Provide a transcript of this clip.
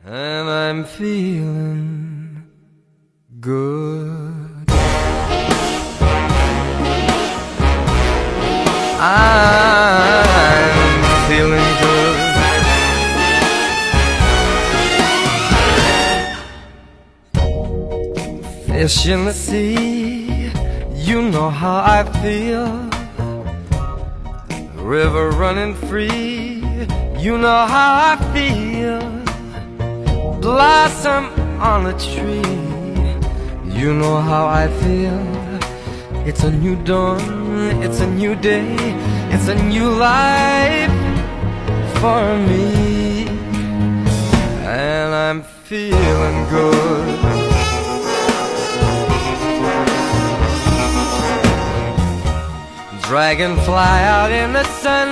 and I'm feeling good. I'm feeling good. Fish in the sea, you know how I feel. River running free, you know how I feel. Blossom on a tree, you know how I feel. It's a new dawn, it's a new day, it's a new life for me, and I'm feeling good. Dragonfly out in the sun,